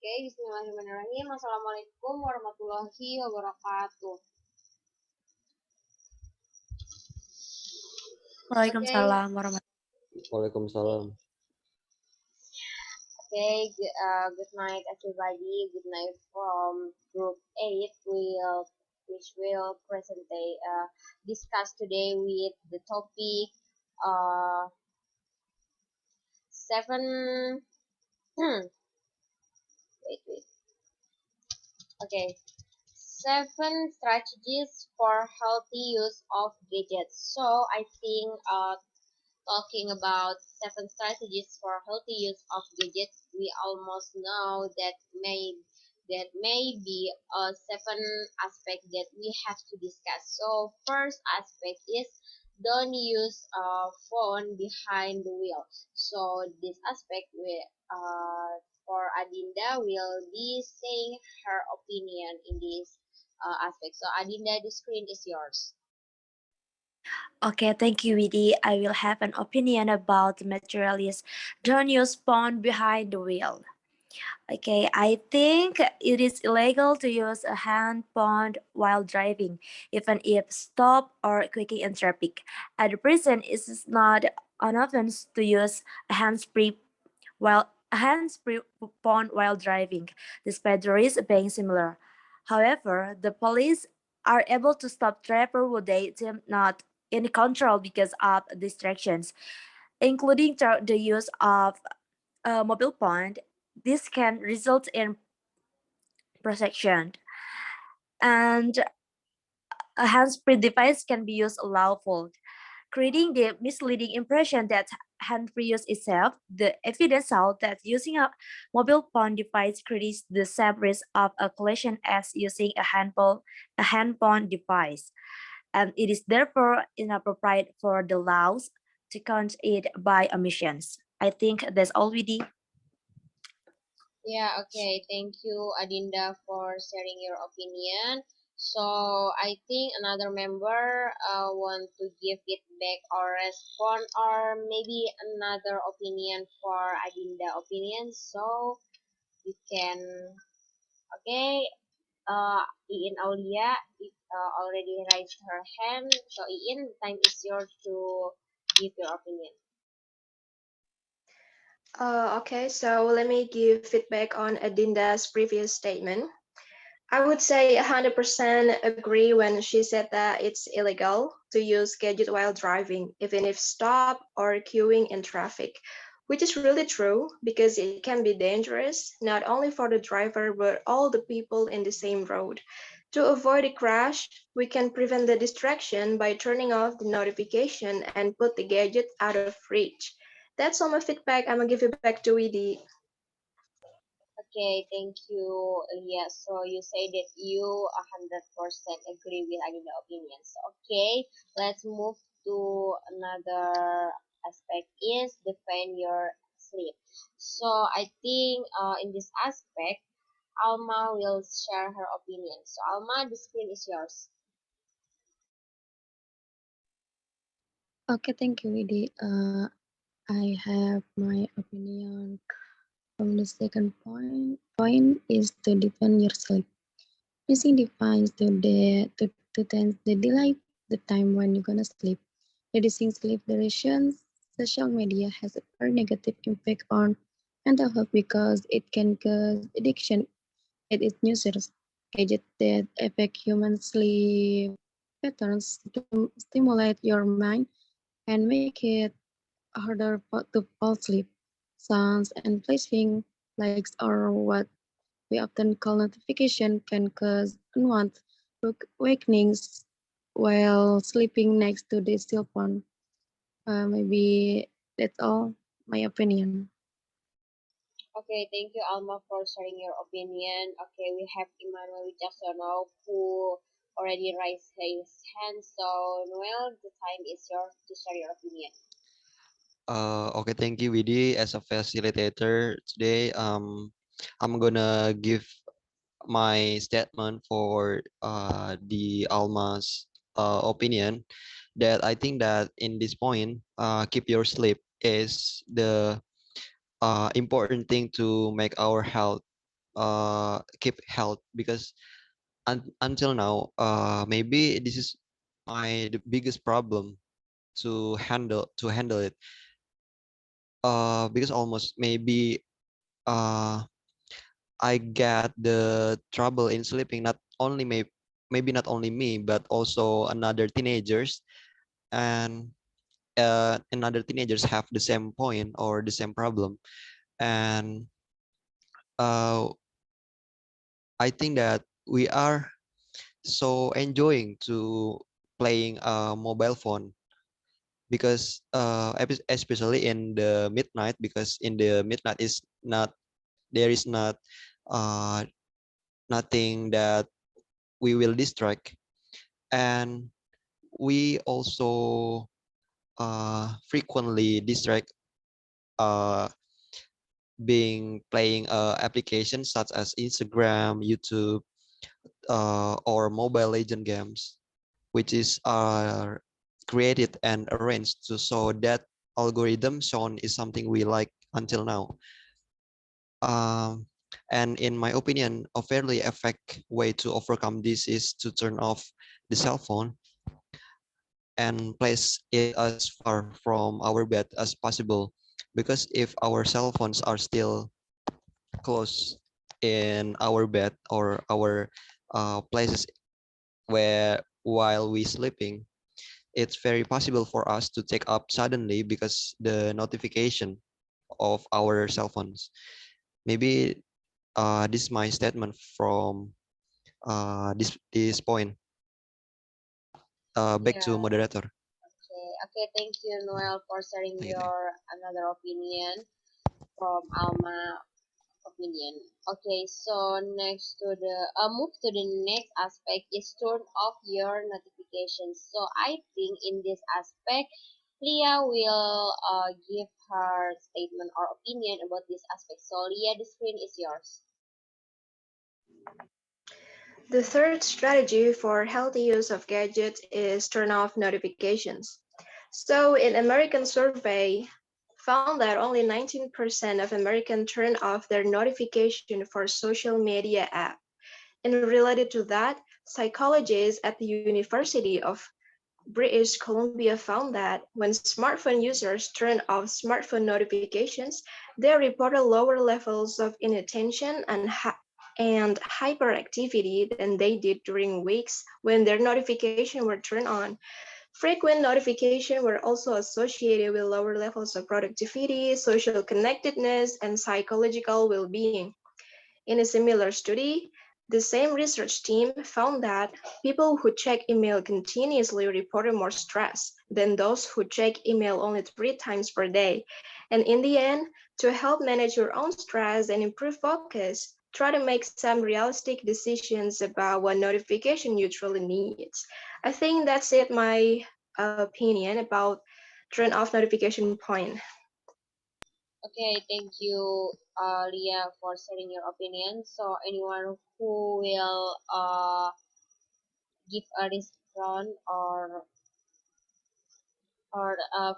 Oke, bismillahirrahmanirrahim. Assalamualaikum warahmatullahi wabarakatuh. Oke, Waalaikumsalam warahmatullahi Waalaikumsalam. good night everybody. Good night from group 8. Which will discuss today with the topic uh 7 wait. Okay. 7 strategies for healthy use of gadgets. So I think talking about 7 strategies for healthy use of gadgets, we almost know that may be 7 aspects that we have to discuss. So first aspect is don't use a phone behind the wheel. So this aspect for Adinda will be saying her opinion in this aspect. So Adinda, the screen is yours. Okay, thank you, Widi. I will have an opinion about the materialist. Don't use phone behind the wheel. Okay, I think it is illegal to use a hand phone while driving, even if stop or quickie in traffic. At the present, it is not an offense to use a hands-free phone while driving, despite the risk being similar. However, the police are able to stop driver who they deem not in control because of distractions, including the use of a mobile phone. This can result in protection, and a hands-free device can be used lawful, creating the misleading impression that hand-free use itself. The evidence shows that using a mobile phone device creates the same risk of a collision as using a hand phone device, and it is therefore inappropriate for the laws to count it by omissions. I think that's all we did. Yeah, okay. Thank you, Adinda, for sharing your opinion. So I think another member want to give feedback or respond or maybe another opinion for Adinda opinion. So you can, okay. Iin Aulia already raised her hand. So Iin, time is yours to give your opinion. Okay, so let me give feedback on Adinda's previous statement. I would say 100% agree when she said that it's illegal to use gadget while driving, even if stop or queuing in traffic, which is really true because it can be dangerous not only for the driver but all the people in the same road. To avoid a crash, we can prevent the distraction by turning off the notification and put the gadget out of reach. That's all my feedback. I'm gonna give it back to Edie. Okay, thank you. Yes, so you say that you 100% agree with Adina opinions. Okay, let's move to another aspect is defend your sleep. So I think in this aspect, Alma will share her opinion. So Alma, the screen is yours. Okay, thank you, Widi. I have my opinion from the second point is to defend your sleep. Using device to tend the delay the time when you're gonna sleep. Reducing sleep duration, social media has a very negative impact on mental health because it can cause addiction at its users. Gadgets that affect human sleep patterns stimulate your mind and make it harder to fall asleep. Sounds and flashing lights or what we often call notification can cause unwanted awakenings while sleeping next to the cell phone. Maybe that's all my opinion. Okay, thank you, Alma, for sharing your opinion. Okay, we have Emmanuel Wicaksono who already raised his hand. So, Noel, the time is yours to share your opinion. Okay, thank you, Widi. As a facilitator today, I'm gonna give my statement for the Alma's opinion that I think that in this point, keep your sleep is the important thing to make our health keep health, because until now, maybe this is the biggest problem to handle it, because almost maybe uh I get the trouble in sleeping, not only maybe not only me, but also another teenagers, and another teenagers have the same point or the same problem. And uh, I think that we are so enjoying to playing a mobile phone, because especially in the midnight, because in the midnight is not there is not uh, nothing that we will distract. And we also frequently distract, uh, being playing applications such as Instagram, YouTube, or Mobile Legend games, which is created and arranged to so that algorithm shown is something we like until now. Um, and in my opinion, a fairly effective way to overcome this is to turn off the cell phone and place it as far from our bed as possible. Because if our cell phones are still close in our bed or our places where while we sleeping, it's very possible for us to take up suddenly because the notification of our cell phones. Maybe this is my statement from this point. Back to Yeah. moderator. Okay. Okay. Thank you, Noel, for sharing Thank you. your another opinion from Alma opinion. Okay. So next to the move to the next aspect is turn off your notifications. So I think in this aspect, Leah will give her statement or opinion about this aspect. So Leah, the screen is yours. The third strategy for healthy use of gadgets is turn off notifications. So, an American survey found that only 19% of Americans turn off their notification for social media app. And related to that, psychologists at the University of British Columbia found that when smartphone users turn off smartphone notifications, they reported lower levels of inattention and hyperactivity than they did during weeks when their notifications were turned on. Frequent notifications were also associated with lower levels of productivity, social connectedness, and psychological well-being. In a similar study, the same research team found that people who check email continuously reported more stress than those who check email only 3 times per day. And in the end, to help manage your own stress and improve focus, try to make some realistic decisions about what notification you truly need. I think that's it, my opinion about turn off notification point. Okay, thank you, Leah, for sharing your opinion. So, anyone who will give a response or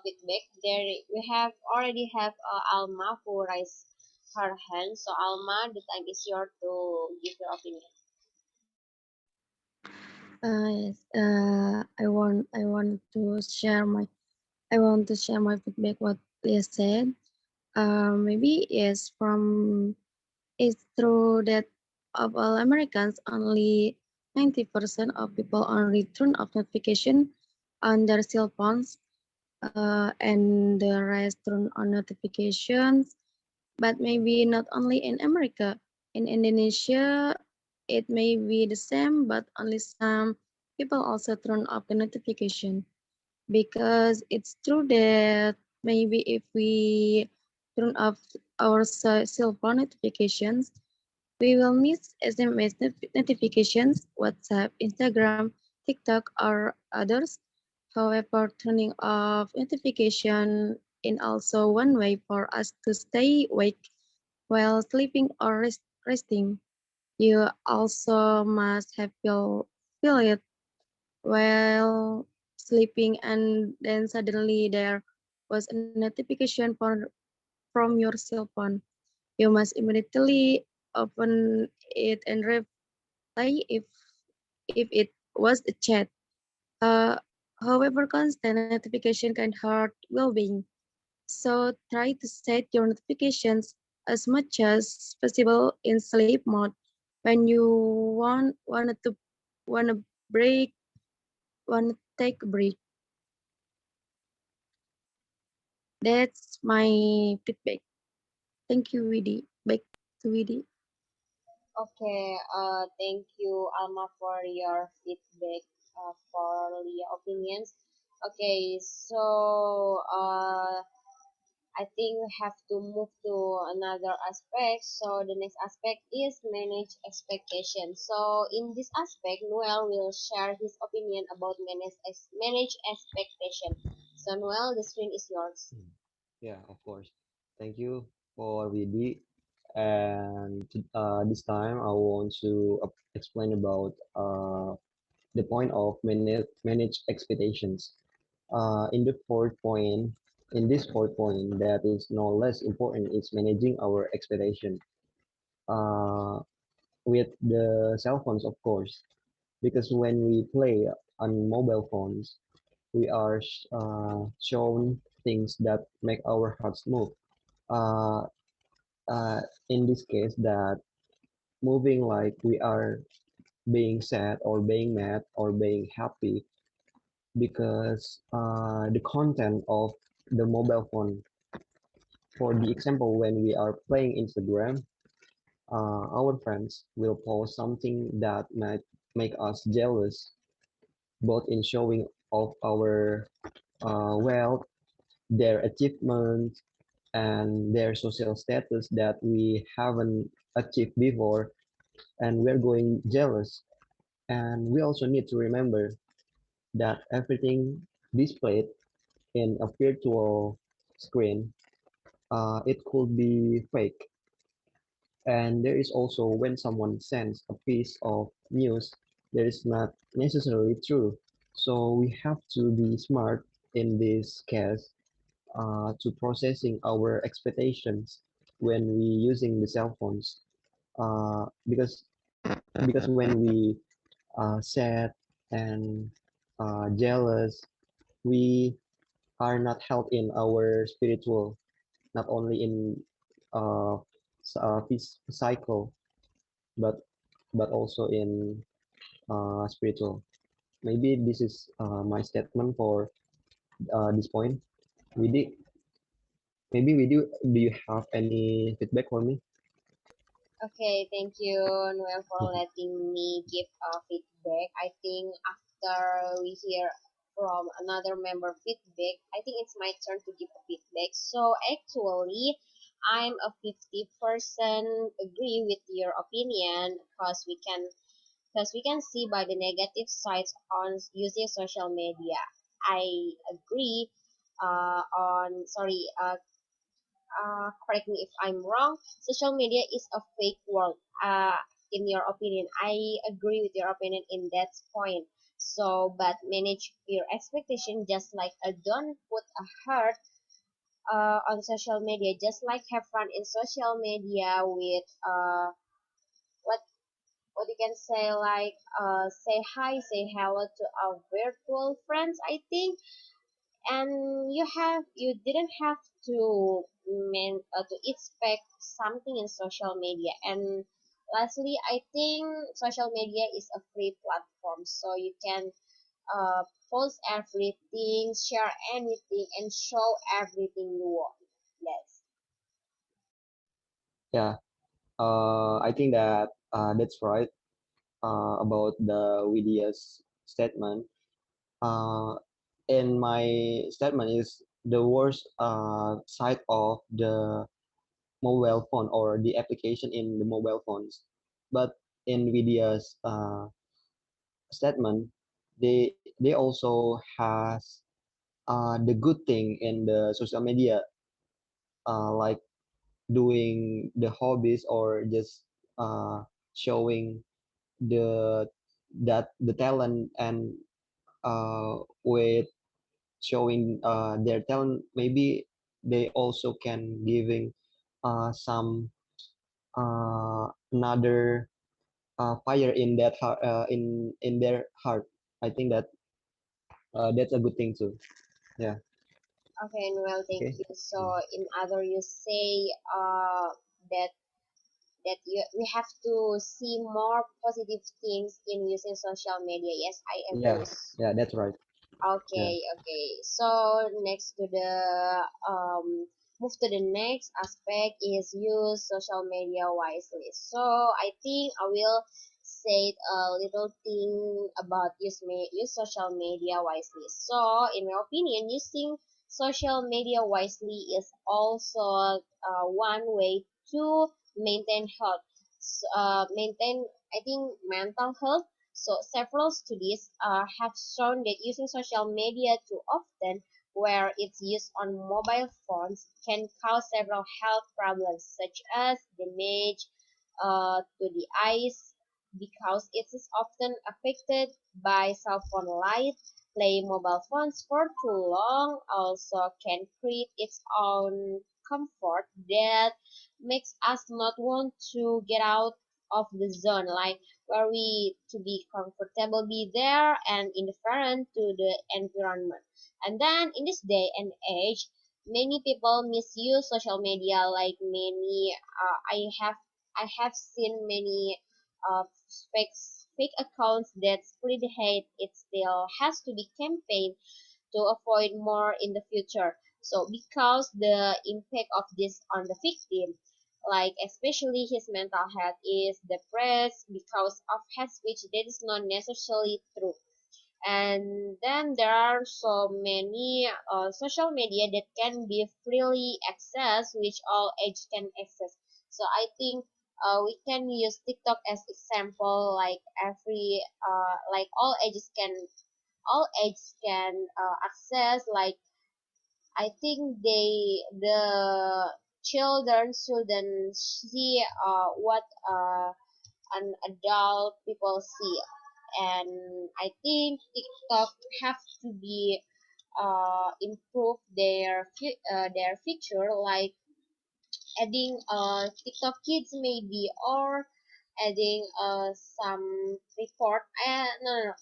feedback, there we have already have Alma who raised her hand. So, Alma, the time is yours to give your opinion. Yes, I want to share my feedback what they said. Maybe is from it's true that of all Americans, only 90% of people only turn off notification on their cell phones, and the rest turn on notifications. But maybe not only in America. In Indonesia, it may be the same, but only some people also turn off the notification, because it's true that maybe if we turn off our cell phone notifications, we will miss SMS notifications, WhatsApp, Instagram, TikTok, or others. However, turning off notification is also one way for us to stay awake while sleeping or resting. You also must have feel it while sleeping, and then suddenly there was a notification from your cell phone. You must immediately open it and reply if it was a chat. Uh, However, constant notification can hurt well-being. So try to set your notifications as much as possible in sleep mode. When you wanna break wanna take a break. That's my feedback. Thank you, Widi. Back to Widi. Okay, thank you, Alma, for your feedback, for your opinions. Okay, so I think we have to move to another aspect. So the next aspect is manage expectations. So in this aspect, Noel will share his opinion about manage expectation. So Noel, the screen is yours. Yeah, of course. Thank you for Vidi. And this time I want to explain about the point of manage expectations. In the fourth point, in this fourth point, that is no less important is managing our expectation uh, with the cell phones, of course, because when we play on mobile phones, we are shown things that make our hearts move. Uh, in this case, that moving like we are being sad or being mad or being happy because the content of the mobile phone. For the example, when we are playing Instagram, our friends will post something that might make us jealous, both in showing of our wealth, their achievements, and their social status that we haven't achieved before, and we're going jealous. And we also need to remember that everything displayed in a virtual screen, it could be fake. And there is also when someone sends a piece of news that is not necessarily true. So we have to be smart in this case to processing our expectations when we using the cell phones. Because when we sad and jealous, we are not held in our spiritual, not only in uh, physical, but also in spiritual. Maybe this is my statement for this point. Widi, maybe Widi, do you have any feedback for me? Okay, thank you, Noel, for letting me give a feedback. I think after we hear from another member feedback, I think it's my turn to give a feedback. So actually, I'm a 50% agree with your opinion because we can see by the negative sides on using social media. I agree on sorry correct me if I'm wrong, social media is a fake world. In your opinion, I agree with your opinion in that point. So, but manage your expectation just like don't put a heart on social media. Just like have fun in social media with what what you can say like say hi, say hello to our virtual friends. I think and you didn't have to to expect something in social media. And lastly, I think social media is a free platform, so you can uh, post everything, share anything, and show everything you want. Yes. Yeah, I think that that's right about the Widia's statement. Uh, and my statement is the worst side of the mobile phone or the application in the mobile phones. But in Nvidia's statement, they also has the good thing in the social media, like doing the hobbies or just showing the the talent and with showing their talent. Maybe they also can giving some another fire in that heart, in their heart. I think that that's a good thing too. Yeah. Okay, Noel, thank Okay. you. So, in other, you say that we have to see more positive things in using social media. Yes, I Yeah. agree. Yeah. That's right. Yeah. Okay, okay. So next to the move to the next aspect is use social media wisely. So I think I will say a little thing about use social media wisely. So in my opinion, using social media wisely is also one way to maintain health. Maintain, I think, mental health. So several studies have shown that using social media too often, where it's used on mobile phones, can cause several health problems such as damage to the eyes because it is often affected by cell phone light. Playing mobile phones for too long also can create its own comfort that makes us not want to get out of the zone, like where we to be comfortable be there and indifferent to the environment. And then in this day and age, many people misuse social media, like many I have seen many uh, fake fake accounts that spread hate. It still has to be campaign to avoid more in the future. So because the impact of this on the victim, like especially his mental health is depressed because of hate speech that is not necessarily true. And then there are so many social media that can be freely accessed, which all age can access. So I think we can use TikTok as example, like like all ages can access. Like I think the children shouldn't see what an adult people see, and I think TikTok have to be improve their feature, like adding TikTok kids maybe, or adding some report no, no, no,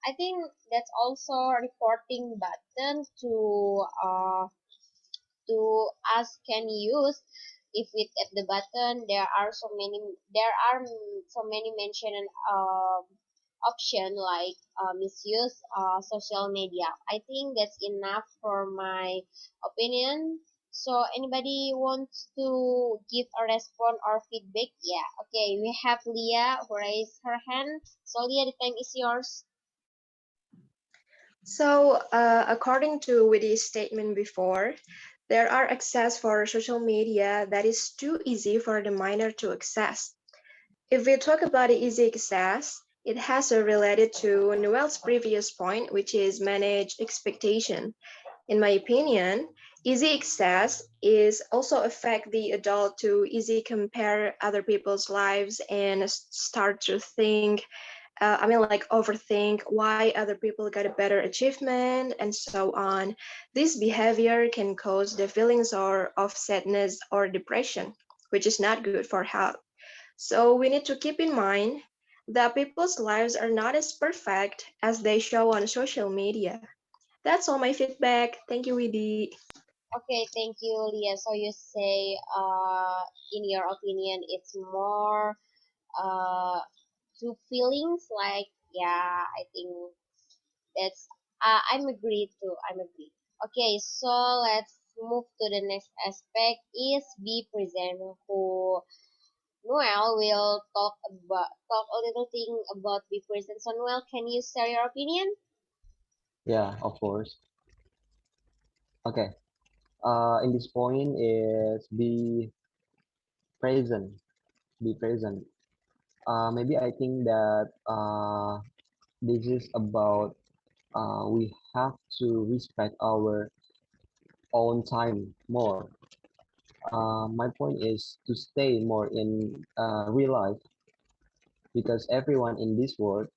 I think that's also reporting button to us can use. If we tap the button, there are so many mentioned option, like misuse social media. I think that's enough for my opinion. So anybody wants to give a response or feedback? Yeah, okay, we have Leah who raised her hand. So Leah, the time is yours. So, according to Witty's statement before, there are access for social media that is too easy for the minor to access. If we talk about the easy access, it has a related to Noel's previous point, which is manage expectation. In my opinion, easy access is also affect the adult to easy compare other people's lives and start to think like overthink why other people got a better achievement and so on. This behavior can cause the feelings of sadness or depression, which is not good for health. So we need to keep in mind that people's lives are not as perfect as they show on social media. That's all my feedback. Thank you, Widi. Okay, thank you, Leah. So you say, in your opinion, it's more uh to feelings, like, yeah, I think that's I'm agreed too. I'm agreed. Okay, so let's move to the next aspect is be present, who Noel will talk a little thing about be present. So Noel, can you share your opinion? Yeah. Of course. Okay. In this point is be present. Be present. Maybe I think that this is about we have to respect our own time more. My point is to stay more in real life because everyone in this world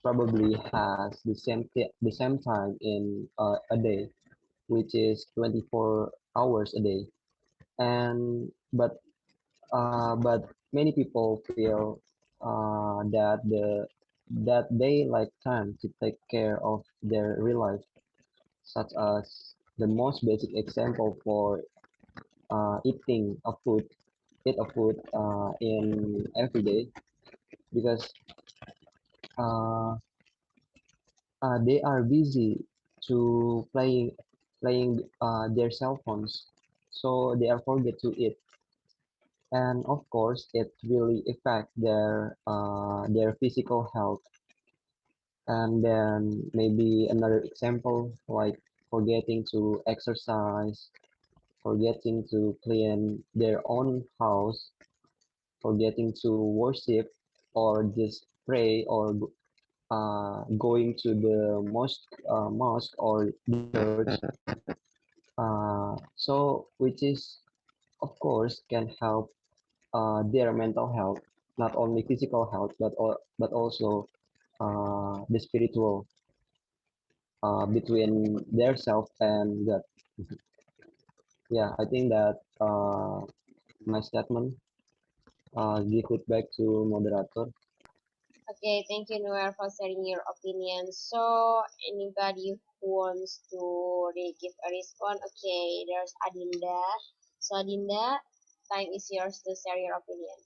probably has the same time in a day, which is 24 hours a day. And but but many people feel that they lack time to take care of their real life, such as the most basic example for eating a food, eat a food in every day, because uh, they are busy to playing their cell phones, so they are forget to eat, and of course it really affect their physical health. And then maybe another example like forgetting to exercise, forgetting to clean their own house, forgetting to worship or just pray, or going to the mosque or the church. So which is of course can help their mental health, not only physical health, but also the spiritual, between their self and God. Yeah, I think that my statement. Give it back to moderator. Okay, thank you, Noel, for sharing your opinion. So, anybody who wants to give a response? Okay, there's Adinda. So, Adinda, time is yours to share your opinion.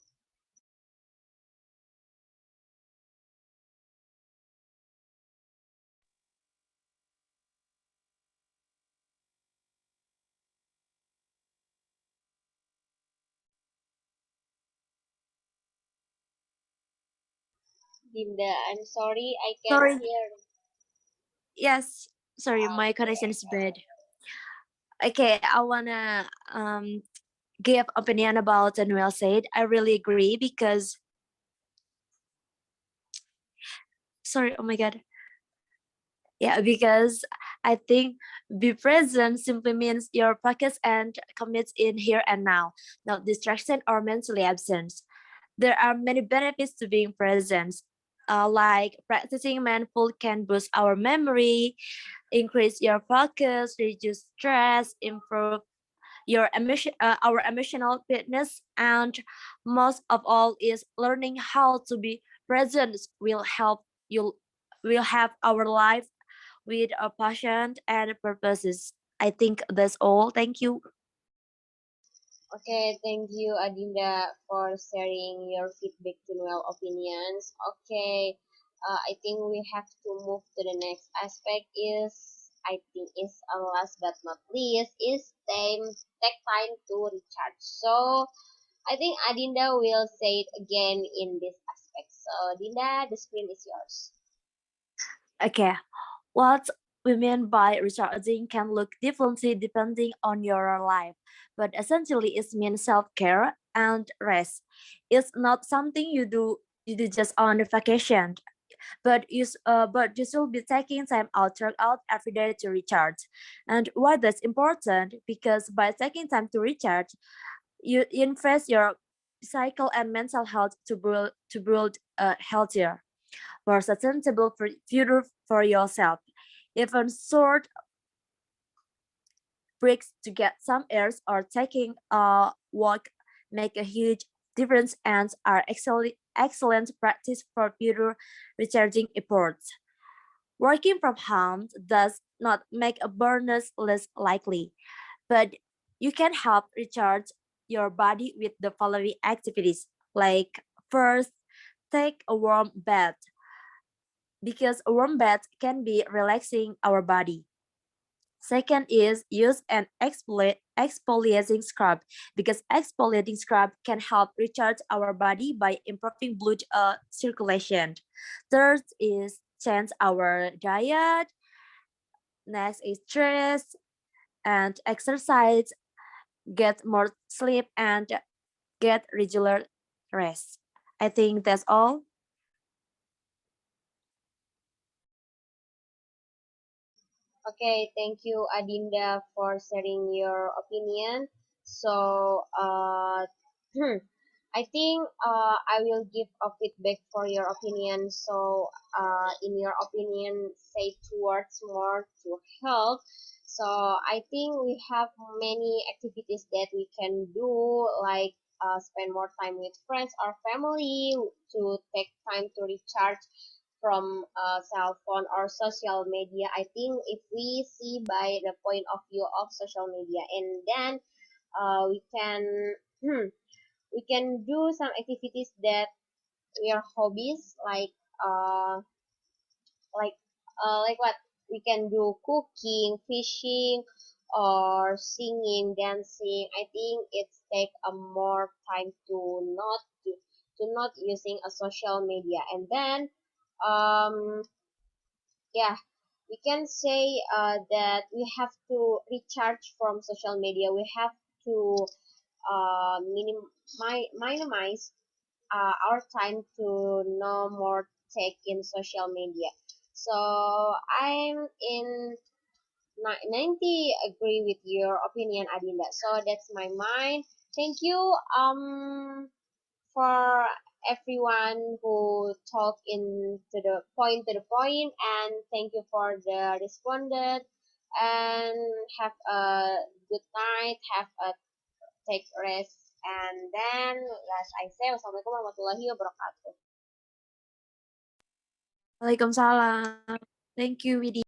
Dinda, I'm sorry, I can't Sorry. hear. Yes. Sorry, my Okay. connection is bad. Okay, I wanna give opinion about Noel said. I really agree because sorry, oh my god. Yeah, because I think be present simply means your focus and commits in here and now, not distraction or mentally absence. There are many benefits to being present. Like practicing mindful can boost our memory, increase your focus, reduce stress, improve our emotional fitness, and most of all is learning how to be present will help you will have our life with a passion and purposes. I think that's all. Thank you. Okay, thank you, Adinda, for sharing your feedback to Noel opinions. Okay, I think we have to move to the next aspect. I think is last but not least is take time to recharge. So I think Adinda will say it again in this aspect. So Dinda, the screen is yours. Okay, what we mean by recharging can look differently depending on your life, but essentially it means self-care and rest. It's not something you do just on vacation, but you should be taking time out throughout every day to recharge. And why that's important? Because by taking time to recharge, you invest your physical and mental health to build healthier, more sustainable future for yourself. Even short breaks to get some airs or taking a walk make a huge difference and are excellent practice for future recharging efforts. Working from home does not make a burnout less likely, but you can help recharge your body with the following activities. Like first, take a warm bath because a warm bath can be relaxing our body. Second is use an exfoliating scrub because exfoliating scrub can help recharge our body by improving blood circulation. Third is change our diet. Next is stress and exercise, get more sleep, and get regular rest. I think that's all. Okay, thank you, Adinda, for sharing your opinion. So, I think I will give a feedback for your opinion. So, in your opinion, say towards more to health. So, I think we have many activities that we can do, like spend more time with friends or family, to take time to recharge from cell phone or social media. I think if we see by the point of view of social media, and then we can we can do some activities that we are hobbies, uh like like what we can do: cooking, fishing, or singing, dancing. I think it's take a more time to not using a social media. And then um yeah, we can say that we have to recharge from social media. We have to minimize our time to no more take in social media. So I'm in 90 agree with your opinion, Adinda. So that's my mind. Thank you for everyone who talk in to the point, and thank you for the responded, and have a good night, have a take rest, and then as I say, wassalamualaikum warahmatullahi wabarakatuh. Waalaikumsalam. Thank you, Widi.